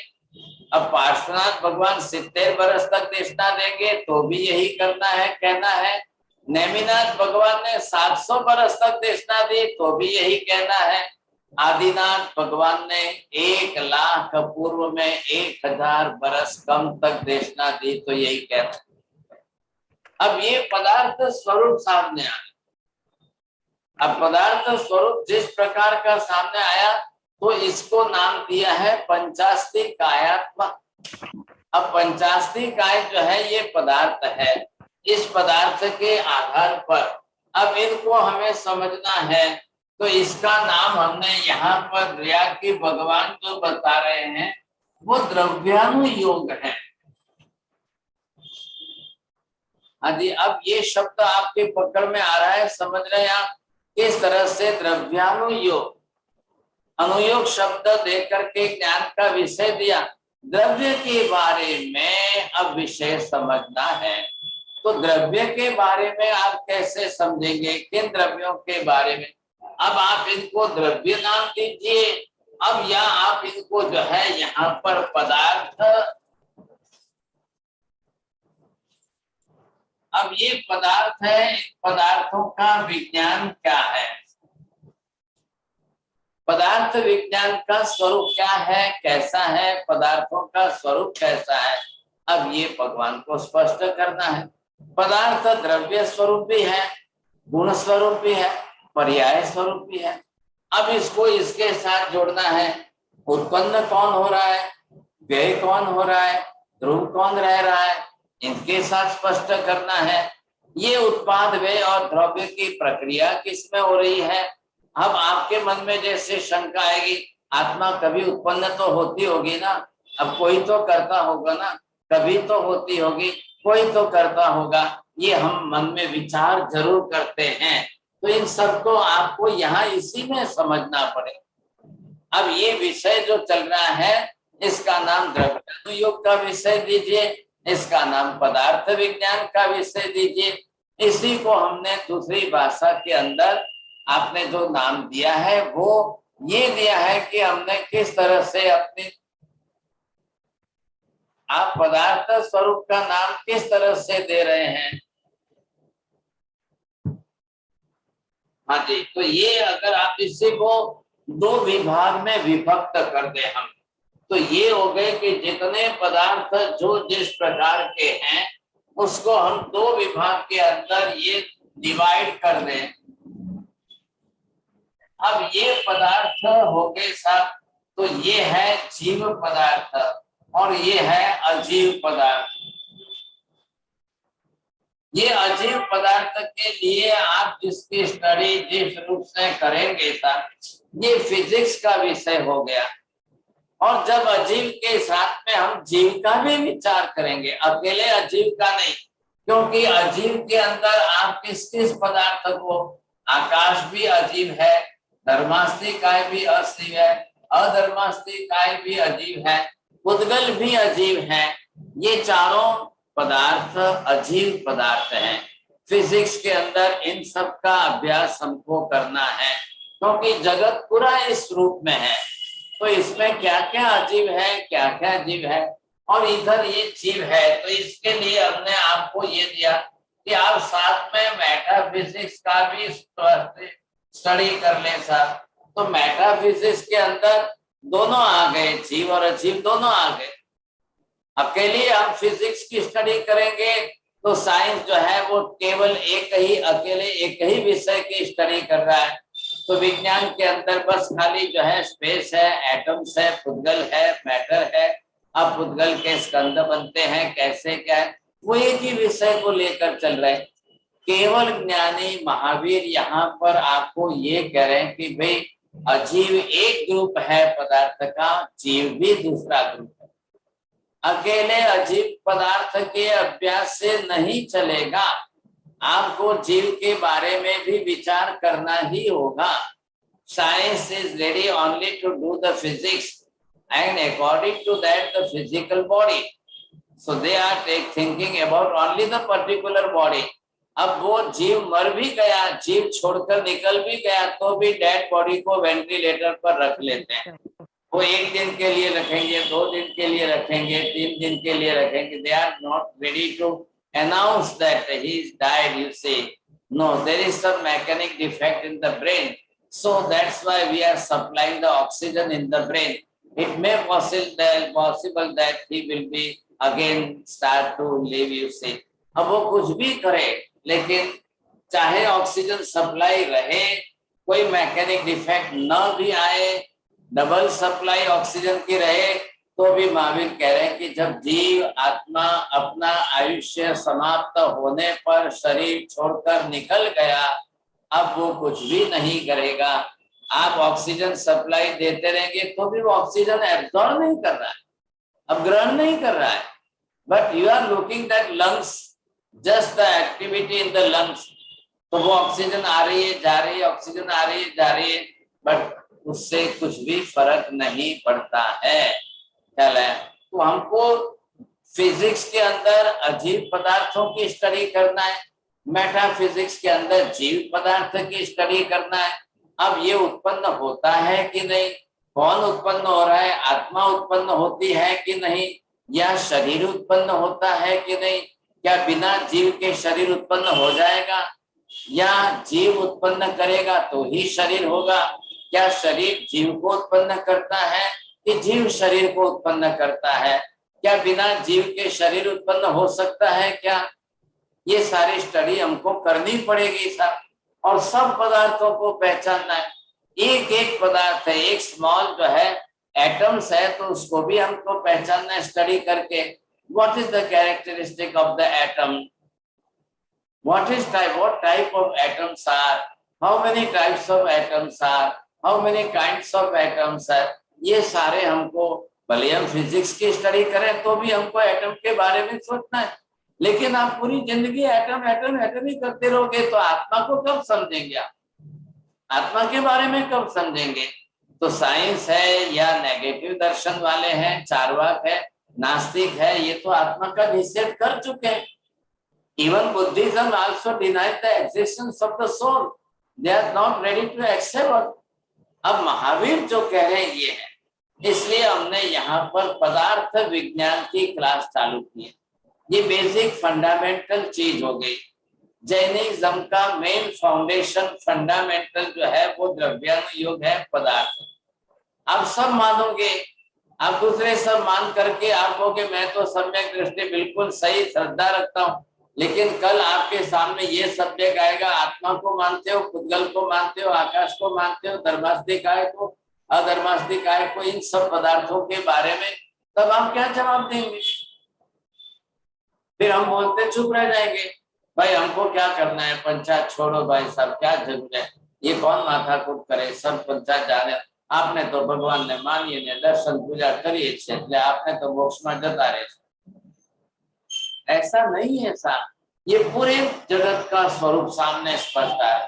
अब पार्श्वनाथ भगवान 70 वर्ष तक देशना देंगे तो भी यही करना है, कहना है। नेमिनाथ भगवान ने 700 वर्ष तक देशना दी तो भी यही कहना है। आदिनाथ भगवान ने 1 लाख पूर्व में 1000 वर्ष कम तक देशना दी तो यही कहना है। अब ये पदार्थ स्वरूप सामने आया। अब पदार्थ स्वरूप जिस प्रकार का सामने आया तो इसको नाम दिया है पंचास्ति कायात्मक। अब पंचास्ति काय जो है ये पदार्थ है। इस पदार्थ के आधार पर अब इनको हमें समझना है। तो इसका नाम हमने यहाँ पर दिया कि भगवान जो बता रहे हैं वो द्रव्यानुयोग है। हाँ जी, अब ये शब्द आपके पकड़ में आ रहा है, समझ रहे हैं आप किस तरह से द्रव्यानुयोग, अनुयोग शब्द देकर के ज्ञान का विषय दिया। द्रव्य के बारे में अब विषय समझना है। तो द्रव्य के बारे में आप कैसे समझेंगे, किन द्रव्यों के बारे में? अब आप इनको द्रव्य नाम दीजिए, अब या आप इनको जो है यहाँ पर पदार्थ, अब ये पदार्थ है, इन पदार्थों का विज्ञान क्या है, पदार्थ विज्ञान का स्वरूप क्या है, कैसा है, पदार्थों का स्वरूप कैसा है, अब ये भगवान को स्पष्ट करना है। पदार्थ द्रव्य स्वरूप भी है, गुण स्वरूप भी है, पर्याय स्वरूप भी है। अब इसको इसके साथ जोड़ना है। उत्पन्न कौन हो रहा है, व्यय कौन हो रहा है, ध्रुव कौन रह रहा है, इनके साथ स्पष्ट करना है। ये उत्पाद व्यय और द्रव्य की प्रक्रिया किसमें हो रही है। अब आपके मन में जैसे शंका आएगी, आत्मा कभी उत्पन्न तो होती होगी ना, अब कोई तो करता होगा ना, कभी तो होती होगी, कोई तो करता होगा, ये हम मन में विचार जरूर करते हैं। तो इन सबको आपको यहाँ इसी में समझना पड़ेगा। अब ये विषय जो चल रहा है इसका नाम द्रव्यानुयोग का विषय दीजिए, इसका नाम पदार्थ विज्ञान का विषय दीजिए। इसी को हमने दूसरी भाषा के अंदर आपने जो नाम दिया है वो ये दिया है कि हमने किस तरह से अपने आप पदार्थ स्वरूप का नाम किस तरह से दे रहे हैं। हाँ जी, तो ये अगर आप इसी को 2 विभाग में विभक्त कर दे हम, तो ये हो गए कि जितने पदार्थ जो जिस प्रकार के हैं उसको हम 2 विभाग के अंदर ये डिवाइड कर दें। अब ये पदार्थ हो गए साहब, तो ये है जीव पदार्थ और ये है अजीव पदार्थ। ये अजीव पदार्थ के लिए आप जिसकी स्टडी जिस रूप से करेंगे साहब, ये फिजिक्स का विषय हो गया। और जब अजीव के साथ में हम जीव का भी विचार करेंगे, अकेले अजीव का नहीं, क्योंकि अजीव के अंदर आप किस किस पदार्थ को, आकाश भी अजीव है, धर्मास्ति काय भी अजीव है, अधर्मास्ति काय भी अजीव है, उद्गल भी अजीव है। ये चारों पदार्थ अजीव पदार्थ हैं। फिजिक्स के अंदर इन सब का अभ्यास हमको करना है, क्योंकि जगत पूरा इस रूप में है। तो इसमें क्या क्या अजीव है, क्या क्या जीव है, और इधर ये जीव है। तो इसके लिए हमने आपको ये दिया कि आप साथ में मेटाफिजिक्स का भी स्टडी कर लें साहब। तो मेटाफिजिक्स के अंदर दोनों आ गए, जीव और अजीव दोनों आ गए। अकेले हम फिजिक्स की स्टडी करेंगे तो साइंस जो है वो केवल अकेले एक ही विषय की स्टडी कर रहा है। तो विज्ञान के अंदर बस खाली जो है स्पेस है, एटम्स है, पुद्गल है, मैटर है। अब पुद्गल के स्कंद बनते हैं, कैसे क्या है, वो एक ही विषय को लेकर चल रहे हैं। केवल ज्ञानी महावीर यहाँ पर आपको ये कह रहे हैं कि भाई अजीव एक ग्रुप है पदार्थ का, जीव भी दूसरा ग्रुप है। अकेले अजीव पदार्थ के अभ्यास से नहीं चलेगा, आपको जीव के बारे में भी विचार करना ही होगा। Science is ready only to do the physics and according to that the physical body, so they are thinking about only the particular body, अब वो जीव मर भी गया, जीव छोड़कर निकल भी गया, तो भी डेड बॉडी को वेंटिलेटर पर रख लेते हैं। वो 1 दिन के लिए रखेंगे, 2 दिन के लिए रखेंगे, 3 दिन के लिए रखेंगे। They are not ready to announce that he is died, you say. No, there is some mechanic defect in the brain, so that's why we are supplying the oxygen in the brain. It may possible that he will be again start to live, you say. अब वो कुछ भी करे, लेकिन चाहे oxygen supply रहे, कोई mechanic defect न भी आए, डबल सप्लाई ऑक्सीजन की रहे, तो भी महावीर कह रहे हैं कि जब जीव आत्मा अपना आयुष्य समाप्त होने पर शरीर छोड़कर निकल गया, अब वो कुछ भी नहीं करेगा। आप ऑक्सीजन सप्लाई देते रहेंगे तो भी वो ऑक्सीजन एब्जॉर्ब नहीं कर रहा है, अब ग्रहण नहीं कर रहा है। But you are looking that lungs, just the activity in the lungs, तो वो ऑक्सीजन आ रही है, जा रही है, ऑक्सीजन आ रही है, जा रही है, बट उससे कुछ भी फर्क नहीं पड़ता है। ख्याल है? तो हमको फिजिक्स के अंदर अजीब पदार्थों की स्टडी करना है, मेटाफिजिक्स के अंदर जीव पदार्थ की स्टडी करना है। अब ये उत्पन्न होता है कि नहीं, कौन उत्पन्न हो रहा है, आत्मा उत्पन्न होती है कि नहीं, या शरीर उत्पन्न होता है कि नहीं, क्या बिना जीव के शरीर उत्पन्न हो जाएगा, या जीव उत्पन्न करेगा तो ही शरीर होगा, क्या शरीर जीव को उत्पन्न करता है कि जीव शरीर को उत्पन्न करता है, क्या बिना जीव के शरीर उत्पन्न हो सकता है क्या? ये सारी स्टडी हमको करनी पड़ेगी सर, और सब पदार्थों को पहचानना है। एक एक पदार्थ है, एक स्मॉल जो है एटम्स है, तो उसको भी हमको पहचानना है स्टडी करके। What is the characteristic of the atom, what type of atoms are, how many types of atoms are, how many kinds of atoms are, ये सारे हमको, भले हम फिजिक्स की स्टडी करें तो भी हमको एटम के बारे में सोचना है। लेकिन आप पूरी जिंदगी एटम एटम एटम ही करते रहोगे तो आत्मा को कब समझेंगे आप, आत्मा के बारे में कब समझेंगे? तो साइंस है या नेगेटिव दर्शन वाले हैं, चार्वाक है, नास्तिक है, ये तो आत्मा का निषेध कर चुके हैं। Even Buddhism also denies the existence of the soul. They are not ready to accept. अब महावीर जो कह रहे हैं ये है, इसलिए हमने यहाँ पर पदार्थ विज्ञान की क्लास चालू की है। ये बेसिक फंडामेंटल चीज हो गई। जैनिज्म का मेन फाउंडेशन फंडामेंटल जो है वो द्रव्यानुयोग है, पदार्थ। आप सब मानोगे, आप दूसरे सब मान करके आप कहोगे मैं तो सम्यक दृष्टि बिल्कुल सही श्रद्धा रखता हूँ, लेकिन कल आपके सामने ये सब्जेक्ट आएगा, आत्मा को मानते हो, पुद्गल को मानते हो, आकाश को मानते हो, धर्मास्तिकाय को, अधर्मास्तिकाय को, इन सब पदार्थों के बारे में, तब आप क्या जवाब देंगे? फिर हम बोलते चुप रह जाएंगे, भाई हमको क्या करना है, पंचायत छोड़ो भाई साहब, क्या जरूरत है, ये कौन माथा कूट करे, सब पंचायत जाने, आपने तो भगवान ने मानिए ने दर्शन पूजा करिए छे, आपने तो मोक्ष में जता रहे। ऐसा नहीं है साहब, ये पूरे जगत का स्वरूप सामने स्पष्ट है।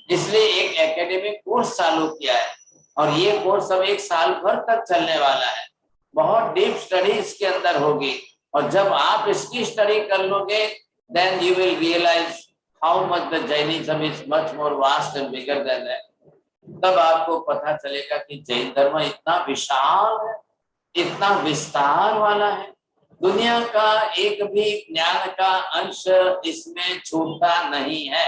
इसलिए एक एकेडमिक कोर्स चालू किया है, और ये कोर्स अब 1 साल भर तक चलने वाला है। बहुत डीप स्टडी इसके अंदर होगी, और जब आप इसकी स्टडी कर लोगे, then you will realize how much the Jainism is much more vast and bigger than that. तब आपको पता चलेगा कि जैन धर्म इतना विशाल है, इतना विस्तार वाला है, दुनिया का एक भी ज्ञान का अंश इसमें छूटता नहीं है।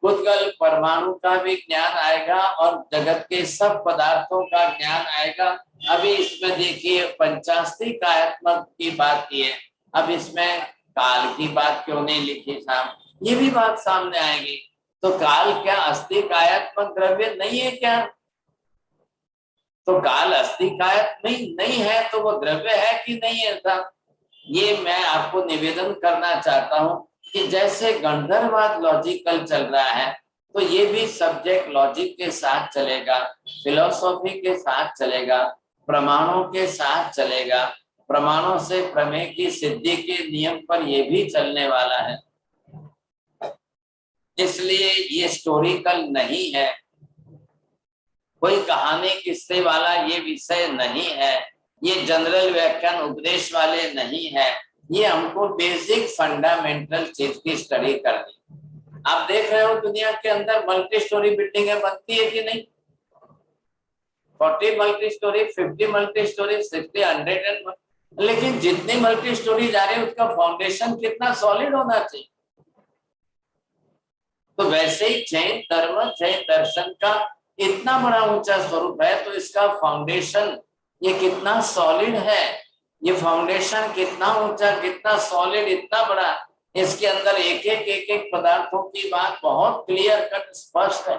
पुद्गल परमाणु का भी ज्ञान आएगा और जगत के सब पदार्थों का ज्ञान आएगा। अभी इसमें देखिए पंचास्तिकात्मक की बात की है, अब इसमें काल की बात क्यों नहीं लिखी साहब, ये भी बात सामने आएगी। तो काल क्या अस्तिकायात्मक द्रव्य नहीं है क्या? तो काल अस्तिकायत नहीं है तो वो द्रव्य है कि नहीं है साहब? ये मैं आपको निवेदन करना चाहता हूँ कि जैसे गंधर्ववाद लॉजिकल चल रहा है, तो ये भी सब्जेक्ट लॉजिक के साथ चलेगा, फिलोसॉफी के साथ चलेगा, प्रमाणों के साथ चलेगा, प्रमाणों से प्रमेय की सिद्धि के नियम पर ये भी चलने वाला है। इसलिए ये स्टोरिकल नहीं है, कोई कहानी किस्से वाला ये विषय नहीं है, ये जनरल व्याख्यान उपदेश वाले नहीं है। ये हमको बेसिक फंडामेंटल चीज की स्टडी करनी। आप देख रहे हो दुनिया के अंदर मल्टी स्टोरी बिल्डिंगें बनती है कि नहीं? 40 मल्टी स्टोरी, 50 मल्टी स्टोरी, 60, 100 लेकिन जितनी मल्टी स्टोरी जा रही है उसका फाउंडेशन कितना सॉलिड होना चाहिए। तो वैसे ही जैन धर्म, जैन दर्शन का इतना बड़ा ऊंचा स्वरूप है, तो इसका फाउंडेशन ये कितना सॉलिड है, ये फाउंडेशन कितना ऊंचा, कितना सॉलिड, इतना बड़ा, इसके अंदर एक एक पदार्थों की बात बहुत क्लियर कट स्पष्ट है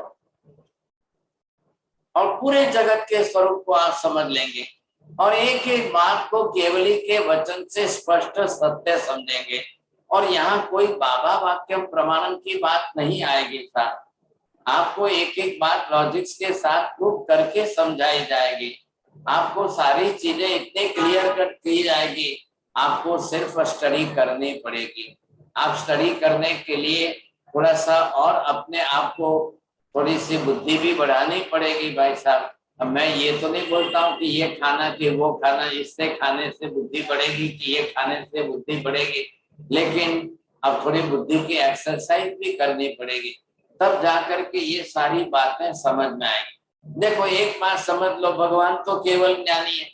और पूरे जगत के स्वरूप को आप समझ लेंगे और एक एक बात को केवली के वचन से स्पष्ट सत्य समझेंगे। और यहाँ कोई बाबा वाक्य प्रमाणन की बात नहीं आएगी साथ, आपको एक एक बात लॉजिक्स के साथ प्रूव करके समझाई जाएगी। आपको सारी चीजें इतनी क्लियर कट की जाएगी, आपको सिर्फ स्टडी करनी पड़ेगी। आप स्टडी करने के लिए थोड़ा सा और अपने आप को थोड़ी सी बुद्धि भी बढ़ानी पड़ेगी भाई साहब। अब मैं ये तो नहीं बोलता हूँ कि ये खाना कि वो खाना, इससे खाने से बुद्धि बढ़ेगी कि ये खाने से बुद्धि बढ़ेगी, लेकिन अब थोड़ी बुद्धि की एक्सरसाइज भी करनी पड़ेगी, तब जाकर के ये सारी बातें समझ में आएगी। देखो एक बात समझ लो, भगवान तो केवल ज्ञानी है।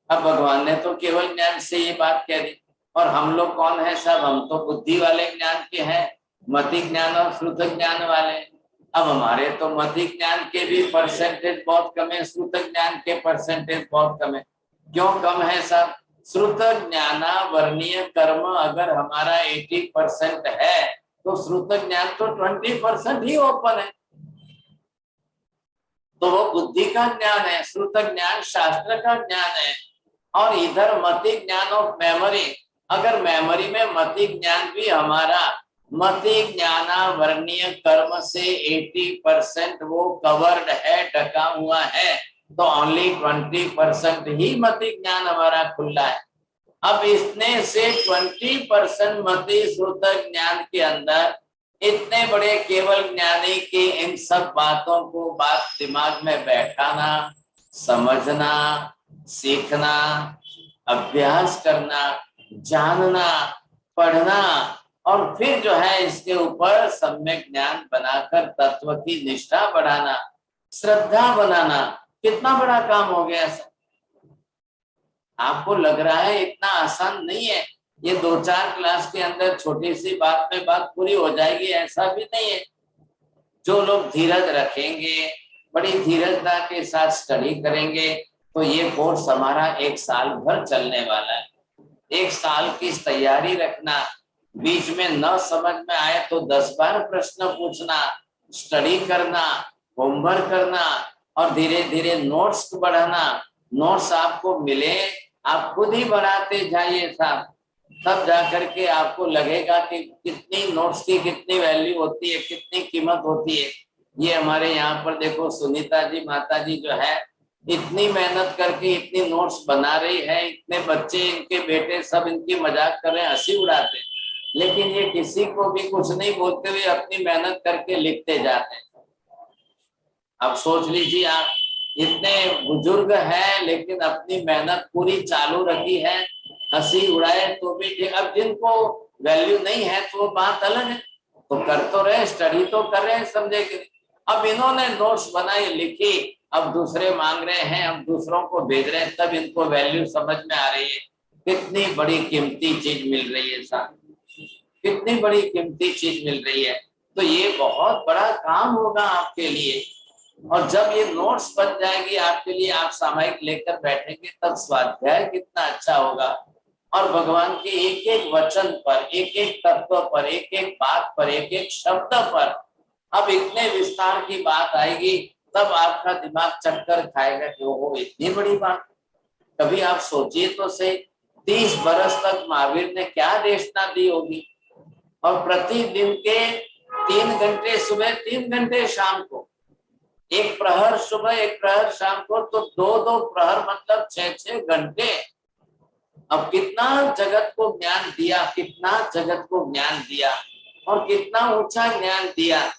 अब भगवान ने तो केवल ज्ञान से ये बात कह दी, और हम लोग कौन है सब? हम तो बुद्धि वाले ज्ञान के हैं, मति ज्ञान और श्रुत ज्ञान वाले। अब हमारे तो मति ज्ञान के भी परसेंटेज बहुत कम है, श्रुत ज्ञान के परसेंटेज बहुत कम है। क्यों कम है सर? श्रुत ज्ञाना वर्णीय कर्म अगर हमारा 80% है, तो श्रुत ज्ञान तो 20% ही ओपन है, तो वो बुद्धि का ज्ञान है। श्रुत ज्ञान शास्त्र का ज्ञान है। और इधर मति ज्ञान ऑफ मेमोरी, अगर मेमोरी में मति ज्ञान भी हमारा मति ज्ञाना वर्णीय कर्म से 80% वो कवर्ड है, ढका हुआ है, तो ओनली 20% ही मति ज्ञान हमारा खुला है। अब इसने से 20% मति श्रुत ज्ञान के अंदर इतने बड़े केवल ज्ञानी की इन सब बातों को बात दिमाग में बैठाना, समझना, सीखना, अभ्यास करना, जानना, पढ़ना और फिर जो है इसके ऊपर सम्यक ज्ञान बनाकर तत्व की निष्ठा बढ़ाना, श्रद्धा बनाना, कितना बड़ा काम हो गया सर। आपको लग रहा है इतना आसान नहीं है, ये 2-4 क्लास के अंदर छोटी सी बात में बात पूरी हो जाएगी, ऐसा भी नहीं है। जो लोग धीरज रखेंगे, बड़ी धीरजता के साथ स्टडी करेंगे, तो ये कोर्स हमारा 1 साल भर चलने वाला है। 1 साल की तैयारी रखना, बीच में न समझ में आए तो 10 बार प्रश्न पूछना, स्टडी करना, होमवर्क करना और धीरे धीरे नोट्स बढ़ाना। नोट्स आपको मिले, आप खुद ही बढ़ाते जाइए साहब, तब जाकर के आपको लगेगा कि कितनी नोट्स की कितनी वैल्यू होती है, कितनी कीमत होती है। ये हमारे यहाँ पर देखो सुनीता जी माता जी जो है इतनी मेहनत करके इतनी नोट्स बना रही है, इतने बच्चे इनके बेटे सब इनकी मजाक कर रहे हैं, हंसी उड़ाते हैं, लेकिन ये किसी को भी कुछ नहीं बोलते हुए अपनी मेहनत करके लिखते जाते हैं। अब सोच लीजिए आप, इतने बुजुर्ग हैं लेकिन अपनी मेहनत पूरी चालू रखी है, हंसी उड़ाए तो भी ठीक। अब जिनको वैल्यू नहीं है तो बात अलग है, तो कर तो रहे, स्टडी तो कर रहे हैं, समझे कि अब इन्होंने नोट्स बनाई, लिखी, अब दूसरे मांग रहे हैं, अब दूसरों को भेज रहे हैं, तब इनको वैल्यू समझ में आ रही है। कितनी बड़ी कीमती चीज मिल रही है साहब, कितनी बड़ी कीमती चीज मिल रही है। तो ये बहुत बड़ा काम होगा आपके लिए। और जब ये नोट्स बन जाएगी आपके लिए, आप सामयिक लेकर बैठेंगे, तब स्वाध्याय कितना अच्छा होगा। और भगवान के एक एक वचन पर, एक एक तत्व पर, एक एक बात पर, एक एक शब्द पर अब इतने विस्तार की बात आएगी, तब आपका दिमाग चक्कर खाएगा कि वो इतनी बड़ी बात। कभी आप सोचिए तो सही, 30 बरस तक महावीर ने क्या देशना दी होगी, और प्रतिदिन के 3 घंटे सुबह, 3 घंटे शाम को, 1 प्रहर सुबह, 1 प्रहर शाम को, तो 2-2 प्रहर मतलब 6-6 घंटे। अब कितना जगत को ज्ञान दिया, कितना जगत को ज्ञान दिया और कितना ऊंचा ज्ञान दिया।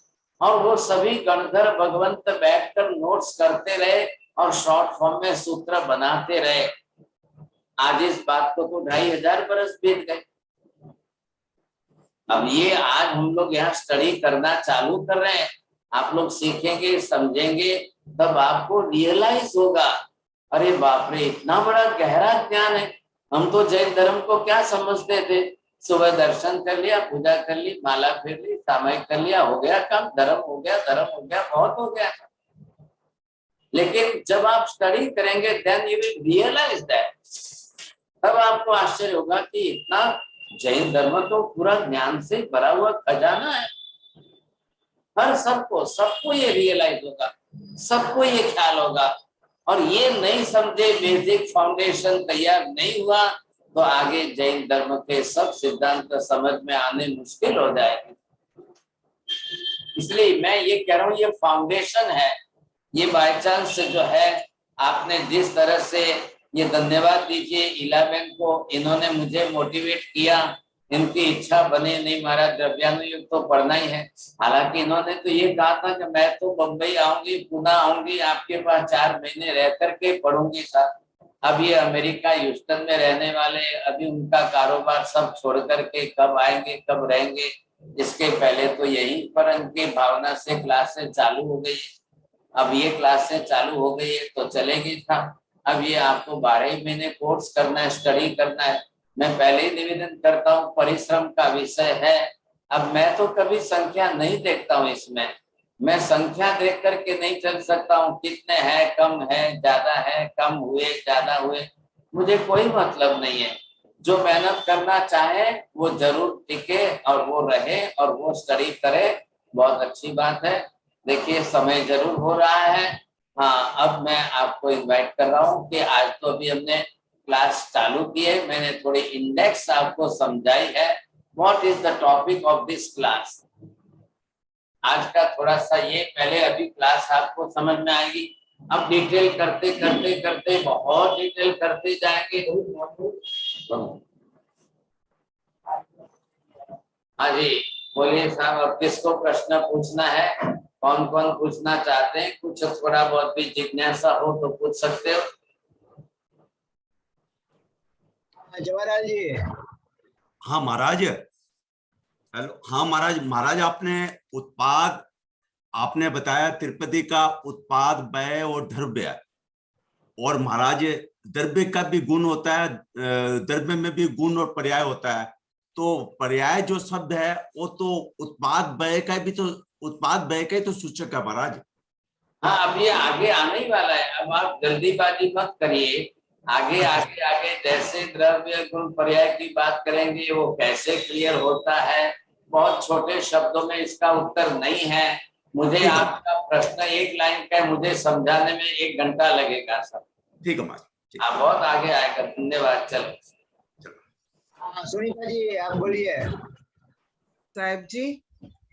और वो सभी गणधर भगवंत बैठकर नोट्स करते रहे और शॉर्ट फॉर्म में सूत्र बनाते रहे। आज इस बात को तो 2500 बरस बीत गए। अब ये आज हम लोग यहाँ स्टडी करना चालू कर रहे हैं, आप लोग सीखेंगे समझेंगे तब आपको रियलाइज होगा, अरे बाप रे इतना बड़ा गहरा ज्ञान है। हम तो जैन धर्म को क्या समझते थे, सुबह दर्शन कर लिया, पूजा कर ली, माला फेर ली, सामायिक कर लिया, हो गया काम, धर्म हो गया, धर्म हो गया, बहुत हो गया। लेकिन जब आप स्टडी करेंगे then you will realise that, तब आपको आश्चर्य होगा कि इतना जैन धर्म तो पूरा ज्ञान से भरा हुआ खजाना है। हर सबको ये रियलाइज होगा, सबको ये ख्याल होगा, और ये नहीं समझे, बेसिक फाउंडेशन तैयार नहीं हुआ तो आगे जैन धर्म के सब सिद्धांत समझ में आने मुश्किल हो जाएंगे। इसलिए मैं ये कह रहा हूँ, ये फाउंडेशन है। ये बाय चांस जो है आपने जिस तरह से, ये धन्यवाद दीजिए इला बहन को, इन्होंने मुझे मोटिवेट किया, इनकी इच्छा बने नहीं महाराज द्रव्यानुयुक्त तो पढ़ना ही है। हालांकि इन्होंने तो ये कहा था कि मैं तो बम्बई आऊंगी, पुणे आऊंगी, आपके पास 4 महीने रह करके पढ़ूंगी सर। अब ये अमेरिका ह्यूस्टन में रहने वाले, अभी उनका कारोबार सब छोड़ करके कब आएंगे कब रहेंगे, इसके पहले तो यही पर उनकी भावना से क्लासें चालू हो गई। अब ये क्लासें चालू हो गई है तो चलेगी था। अब ये आपको 12 महीने कोर्स करना है, स्टडी करना है। मैं पहले ही निवेदन करता हूँ, परिश्रम का विषय है। अब मैं तो कभी संख्या नहीं देखता हूँ, इसमें मैं संख्या देख करके नहीं चल सकता हूँ, कितने हैं, कम है, ज्यादा है, कम हुए, ज्यादा हुए, मुझे कोई मतलब नहीं है। जो मेहनत करना चाहे वो जरूर टिके और वो रहे और वो स्टडी करे, बहुत अच्छी बात है। देखिए समय जरूर हो रहा है। हाँ, अब मैं आपको इनवाइट कर रहा हूँ कि आज तो अभी हमने क्लास चालू की है, मैंने थोड़ी इंडेक्स आपको समझाई है। What is the topic of this class, आज का थोड़ा सा ये, पहले अभी क्लास आपको समझ में आएगी, अब डिटेल करते करते करते बहुत डिटेल करते जाएंगे। हाँ जी बोलिए साहब, अब किसको प्रश्न पूछना है, कौन कौन पूछना चाहते हैं, कुछ थोड़ा बहुत भी जिज्ञासा हो तो पूछ सकते हो। जवाहरलाल जी। हाँ महाराज, हेलो। हाँ महाराज, महाराज आपने बताया तिरुपति का उत्पाद व्यय और द्रव्य, और महाराज द्रव्य का भी गुण होता है, द्रव्य में भी गुण और पर्याय होता है। तो पर्याय जो शब्द है वो तो उत्पाद व्यय का ही तो सूचक है महाराज। हाँ, अब ये आगे आने ही वाला है, अब आप जल्दीबाजी मत करिए। आगे आगे आगे जैसे द्रव्य गुण पर्याय की बात करेंगे, वो कैसे क्लियर होता है, बहुत छोटे शब्दों में इसका उत्तर नहीं है। मुझे आपका प्रश्न एक लाइन का है, मुझे समझाने में 1 घंटा लगेगा सर। ठीक है महाराज, आप बहुत आगे आएगा, धन्यवाद। चलो सुनीता जी आप बोलिए। साहब जी,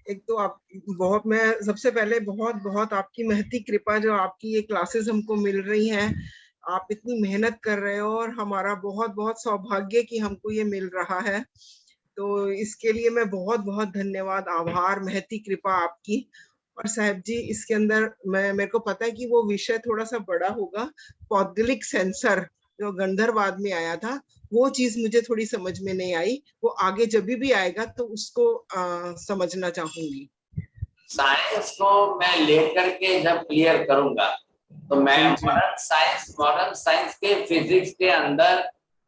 एक तो आप बहुत, मैं सबसे पहले बहुत बहुत आपकी महती कृपा, जो आपकी ये क्लासेस हमको मिल रही हैं, आप इतनी मेहनत कर रहे हो और हमारा बहुत बहुत सौभाग्य कि हमको ये मिल रहा है। तो इसके लिए मैं बहुत बहुत धन्यवाद, आभार, महती कृपा आपकी। और साहब जी इसके अंदर मेरे को पता है कि वो विषय थोड़ा सा बड़ा होगा, पौद्गलिक सेंसर जो गंधर्वाद में आया था, वो चीज मुझे थोड़ी समझ में नहीं आई, वो आगे जब भी आएगा तो उसको समझना चाहूंगी। साइंस को मैं लेकर के जब क्लियर करूंगा तो मैं मॉडर्न साइंस के फिजिक्स के अंदर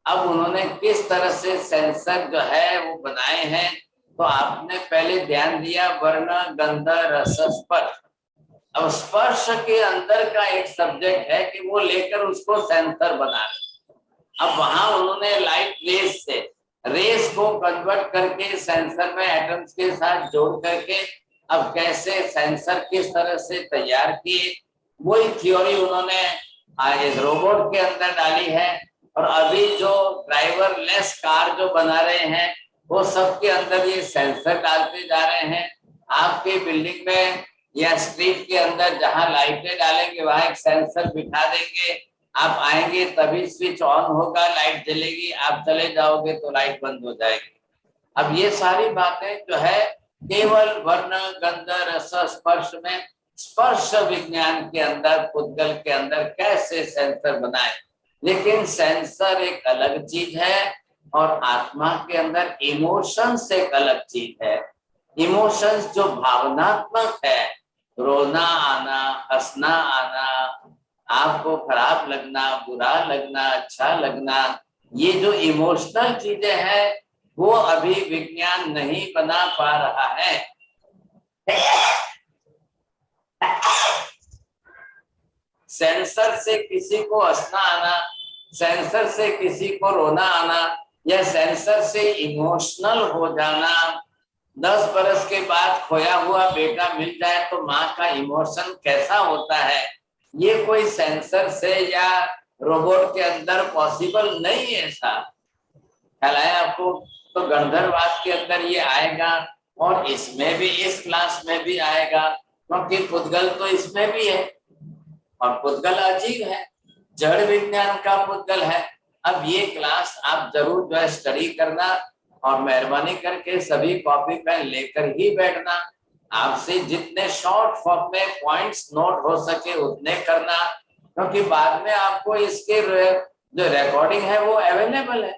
अब उन्होंने किस तरह से सेंसर जो है वो बनाए हैं, तो आपने पहले ध्यान दिया वर्ण गंध रस स्पर्श। अब स्पर्श के अंदर का एक सब्जेक्ट है कि वो लेकर उसको सेंसर बना रहे। अब वहां उन्होंने लाइट रेस को कन्वर्ट करके सेंसर में एटम्स के साथ जोड़ करके अब कैसे सेंसर किस तरह से तैयार किए, वही थ्योरी उन्होंने इस रोबोट के अंदर डाली है। और अभी जो ड्राइवरलेस कार जो बना रहे हैं वो सबके अंदर ये सेंसर डालते जा रहे हैं। आपके बिल्डिंग में या स्ट्रीट के अंदर जहां लाइटें डालेंगे वहां एक सेंसर बिठा देंगे, आप आएंगे तभी स्विच ऑन होगा, लाइट जलेगी, आप चले जाओगे तो लाइट बंद हो जाएगी। अब ये सारी बातें जो है केवल वर्ण गंध रस स्पर्श में, स्पर्श विज्ञान के अंदर पुद्गल के अंदर कैसे सेंसर बनाए, लेकिन सेंसर एक अलग चीज है और आत्मा के अंदर इमोशंस एक अलग चीज है। इमोशंस जो भावनात्मक है, रोना आना, हंसना आना, आपको खराब लगना, बुरा लगना, अच्छा लगना, ये जो इमोशनल चीजें हैं वो अभी विज्ञान नहीं बना पा रहा है। सेंसर से किसी को हंसना आना, सेंसर से किसी को रोना आना, या सेंसर से इमोशनल हो जाना, 10 बरस के बाद खोया हुआ बेटा मिल जाए तो माँ का इमोशन कैसा होता है, ये कोई सेंसर से या रोबोट के अंदर पॉसिबल नहीं है। ऐसा ख्याल है आपको? तो गंधर्ववाद के अंदर ये आएगा और इसमें भी, इस क्लास में भी आएगा, क्योंकि पुद्गल तो इसमें भी है और पुद्गल अजीब है, जड़ विज्ञान का पुद्गल है। अब ये क्लास आप जरूर जो है स्टडी करना और मेहरबानी करके सभी कॉपी पेन लेकर ही बैठना। आपसे जितने शॉर्ट फॉर्म में पॉइंट्स नोट हो सके उतने करना, क्योंकि बाद में आपको इसके जो रिकॉर्डिंग है वो अवेलेबल है।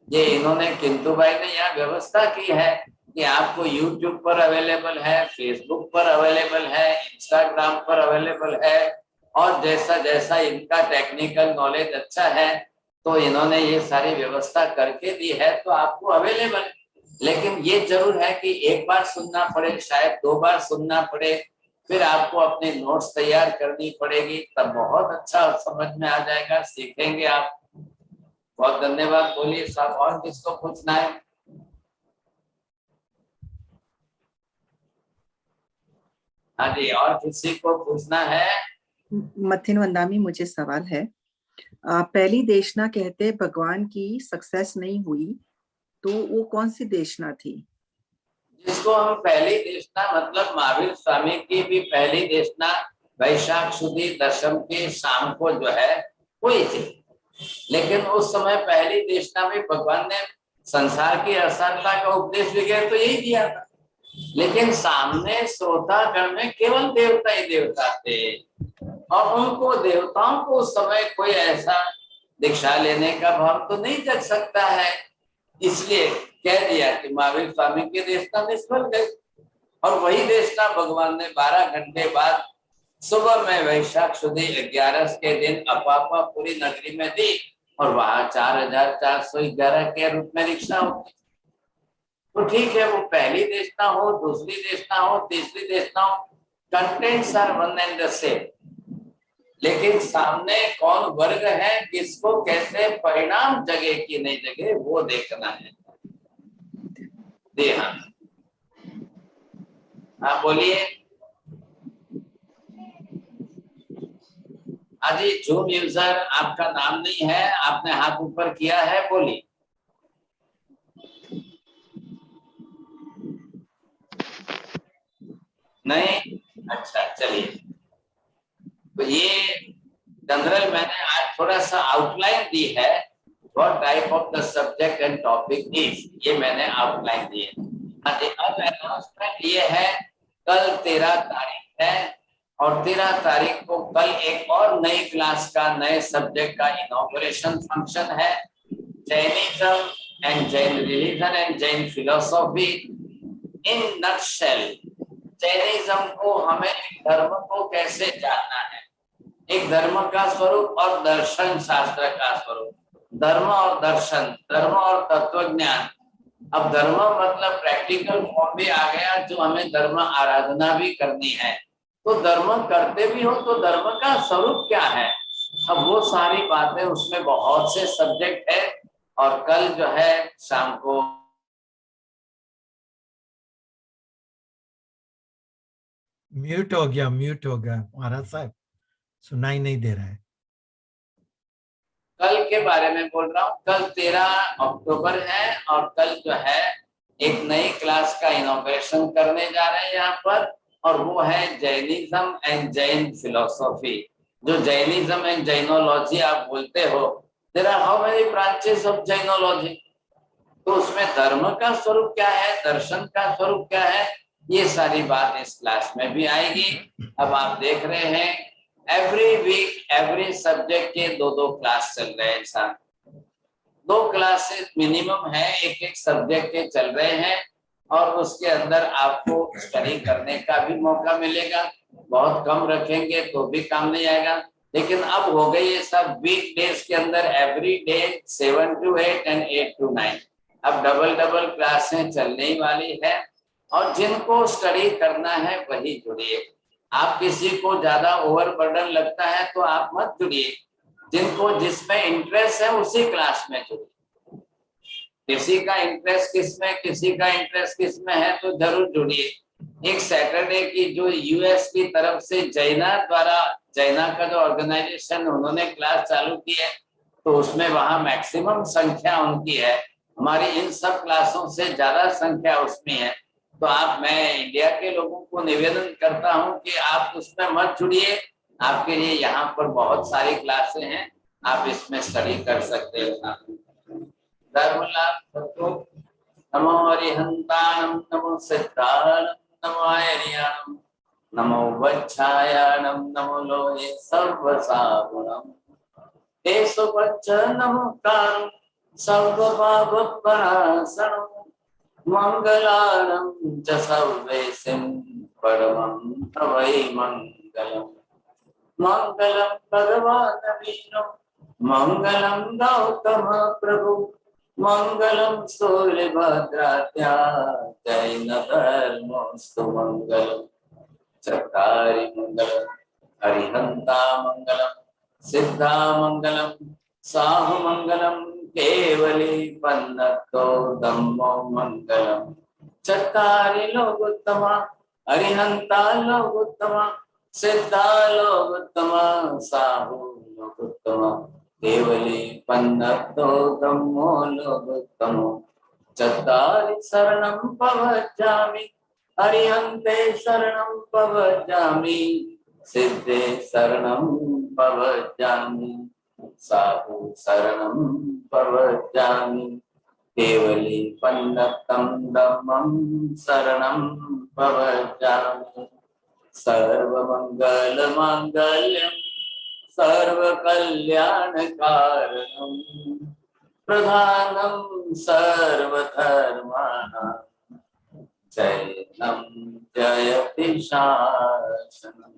ये इन्होंने किंतु भाई ने यहाँ व्यवस्था की है कि आपको YouTube पर अवेलेबल है, फेसबुक पर अवेलेबल है, इंस्टाग्राम पर अवेलेबल है, और जैसा जैसा इनका टेक्निकल नॉलेज अच्छा है तो इन्होंने ये सारी व्यवस्था करके दी है, तो आपको अवेलेबल है। लेकिन ये जरूर है कि एक बार सुनना पड़े, शायद 2 बार सुनना पड़े, फिर आपको अपने नोट्स तैयार करनी पड़ेगी, तब बहुत अच्छा समझ में आ जाएगा, सीखेंगे आप। बहुत धन्यवाद। बोलिए साहब, और किसको पूछना है? हाँ जी, और किसी को पूछना है? मथिन वंदामी, मुझे सवाल है। पहली देशना कहते भगवान की सक्सेस नहीं हुई, तो वो कौन सी देशना थी? जिसको हम पहली देशना, मतलब महावीर स्वामी की भी पहली देशना वैशाख शुदी दशम के शाम को जो है हुई थी। लेकिन उस समय पहली देशना में भगवान ने संसार की असारता का उपदेश वगैरह तो यही दिया था, लेकिन सामने श्रोतागण में केवल देवता ही देवता थे और उनको, देवताओं को उस समय कोई ऐसा दीक्षा लेने का भाव तो नहीं जग सकता है, इसलिए कह दिया कि महावीर स्वामी की देशना निष्फल गई। और वही देशना भगवान ने 12 घंटे बाद सुबह में वैशाख शुदी 11 के दिन अपापा पूरी नगरी में दी, और वहां 4411 के रूप में दीक्षा होती। तो ठीक है, वो पहली देशना हो, दूसरी देशना हो, तीसरी देशना हो, contents are one and the same, लेकिन सामने कौन वर्ग है, किसको कैसे परिणाम जगे कि नहीं जगे, वो देखना है। जी हाँ, हाँ बोलिए। हाँ जी, जूम यूजर, आपका नाम नहीं है, आपने हाथ ऊपर किया है, बोलिए। नहीं? अच्छा, चलिए। तो ये जनरल मैंने आज थोड़ा सा आउटलाइन दी है, what type of the subject and topic is, ये मैंने आउटलाइन दी है। हाँ जी, अब अनाउंसमेंट ये है, कल 13 तारीख है और 13 तारीख को कल एक और नई क्लास का, नए सब्जेक्ट का इनॉग्रेशन फंक्शन है, Jainism and Jain religion and Jain philosophy in nutshell. Jainism को, हमें धर्म को कैसे जानना है, एक धर्म का स्वरूप और दर्शन शास्त्र का स्वरूप, धर्म और दर्शन, धर्म और तत्वज्ञान। अब धर्म मतलब प्रैक्टिकल फॉर्म भी आ गया, जो हमें धर्म आराधना भी करनी है, तो धर्म करते भी हो तो धर्म का स्वरूप क्या है, अब वो सारी बातें, उसमें बहुत से सब्जेक्ट है। और कल जो है शाम को म्यूट हो गया महाराज साहब, सुनाई नहीं दे रहा है। कल के बारे में बोल रहा हूँ, कल 13 अक्टूबर है और कल जो है एक नई क्लास का इनॉग्रेशन करने जा रहे हैं यहाँ पर, और वो है जैनिज्म एंड जैन फिलोसॉफी। जो जैनिज्म एंड जैनोलॉजी आप बोलते हो, there are how many branches of Jainology, तो उसमें धर्म का स्वरूप क्या है, दर्शन का स्वरूप क्या है, ये सारी बात इस क्लास में भी आएगी। अब आप देख रहे हैं एवरी वीक एवरी सब्जेक्ट के 2-2 क्लास चल रहे हैं साथ, 2 क्लासेस मिनिमम है, एक सब्जेक्ट के चल रहे हैं और उसके अंदर आपको स्टडी करने का भी मौका मिलेगा। बहुत कम रखेंगे तो भी काम नहीं आएगा, लेकिन अब हो गई ये सब वीक डेज के अंदर every day 7 to 8 and 8 to 9। अब डबल क्लासें चलने वाली है और जिनको स्टडी करना है वही जुड़िए। आप किसी को ज्यादा ओवरबर्डन लगता है तो आप मत जुड़िए, जिनको जिसमें इंटरेस्ट है उसी क्लास में जुड़िए। किसी का इंटरेस्ट किस में है तो जरूर जुड़िए। एक सैटरडे की जो यूएस की तरफ से जैना का जो ऑर्गेनाइजेशन उन्होंने क्लास चालू की है, तो उसमें वहां मैक्सिमम संख्या उनकी है, हमारी इन सब क्लासों से ज्यादा संख्या उसमें है। तो मैं इंडिया के लोगों को निवेदन करता हूं कि आप उसमें मत जुड़िए, आपके लिए यहाँ पर बहुत सारी क्लासें हैं, आप इसमें स्टडी कर सकते हो। धर्म लाभ सबको। नमो अरिहंताणं नमो सिद्धाणं नमो आयर्याणं नमो वच्छायाणं नमो लोहे सर्वसागुणं तेषु वच्छ नमो कारुं सर्वभावपराशरं मंगलानं च सर्वेशं परमं तवै मंगलम्। मंगलम भगवान विष्णु मंगलम गौतम प्रभु मंगलम सूर्यभद्रात्या जैन धर्मस्तु मंगलम। चत्तारि मंगलम हरिहंता मंगलम सिद्धा मंगलम साहु मंगलम केवली पन्नतो धम्मो मंगलम। चत्तारि लोकोत्तमा हरिहंता लोकोत्तमा सिद्धा लोकोत्तमा साहु लोकोत्तमा केवली पन्नतो धम्मो लोकोत्तमो। चत्तारि शरणं प्रवज्जामि हरिहन्ते शरणं प्रवज्जामि सिद्धे शरणं प्रवज्जामि साहु शरणं प्रवज्जामि केवली पन्नतं धम्मं शरणं प्रवज्जामि। सर्वमंगल मांगल्यं सर्वकल्याणकारणं प्रधानं सर्वधर्माणां जयनं जयति शासनम्।